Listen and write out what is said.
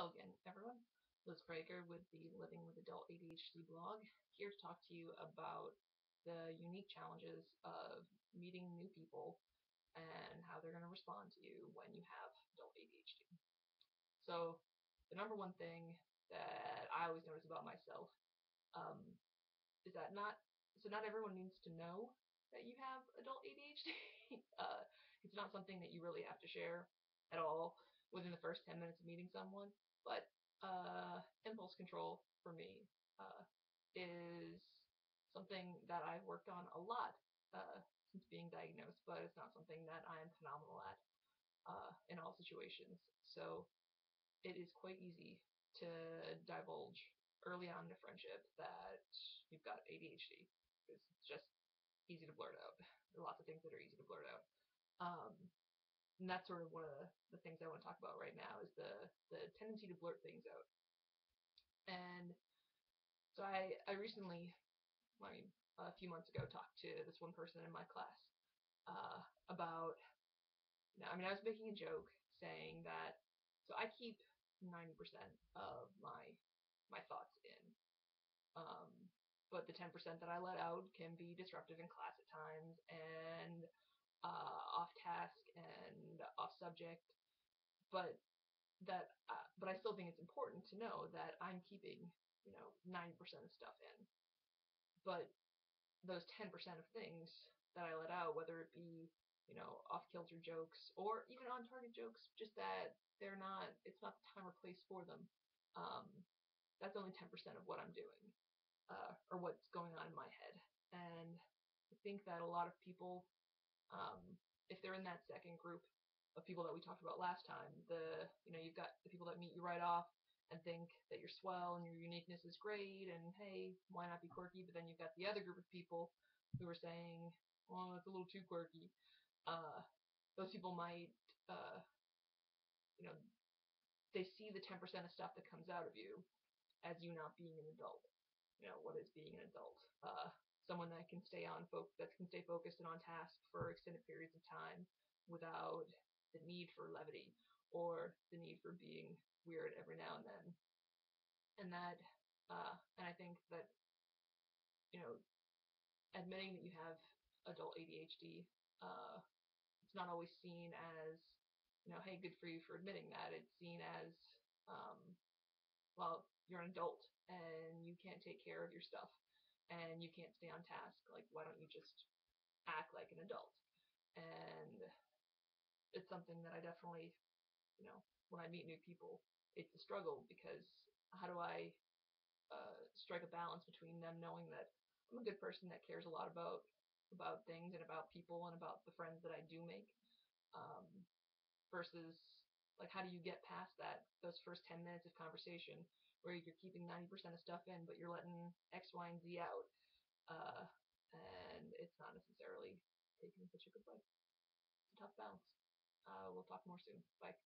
Hello again, everyone. Liz Prager with the Living with Adult ADHD blog, here to talk to you about the unique challenges of meeting new people and how they're going to respond to you when you have adult ADHD. So, the number one thing that I always notice about myself um, is that not everyone needs to know that you have adult ADHD. It's not something that you really have to share at all within the first 10 minutes of meeting someone. But impulse control for me is something that I've worked on a lot since being diagnosed, but it's not something that I am phenomenal at in all situations. So it is quite easy to divulge early on in a friendship that you've got ADHD because it's just easy to blurt out. There are lots of things that are easy to blurt out. Um, and that's sort of one of the things I want to talk about right now is the tendency to blurt things out. And so I recently, a few months ago, talked to this one person in my class about, I was making a joke saying that, so I keep 90% of my thoughts in. Um, but the 10% that I let out can be disruptive in class at times and off task and off subject. But but I still think it's important to know that I'm keeping 90% of stuff in. But those 10% of things that I let out, whether it be off kilter jokes or even on target jokes, just that it's not the time or place for them. Um, that's only 10% of what I'm doing. Or what's going on in my head. And I think that a lot of people, um, if they're in that second group of people that we talked about last time, you've got the people that meet you right off and think that you're swell and your uniqueness is great and hey, why not be quirky? But then you've got the other group of people who are saying, well, it's a little too quirky. Those people might, uh, you know, they see the 10% of stuff that comes out of you as you not being an adult. What is being an adult? Someone that can stay focused and on task for extended periods of time without the need for levity or the need for being weird every now and then. And I think that admitting that you have adult ADHD, it's not always seen as hey, good for you for admitting that. It's seen as um, well, you're an adult and you can't take care of your stuff and you can't stay on task. Like, why don't you just act like an adult? And it's something that I definitely, when I meet new people, it's a struggle because how do I strike a balance between them knowing that I'm a good person that cares a lot about things and about people and about the friends that I do make, um, versus like how do you get past those first 10 minutes of conversation where you're keeping 90% of stuff in but you're letting X, Y, and Z out, uh, and it's not necessarily taken in such a good way. It's a tough balance. We'll talk more soon. Bye.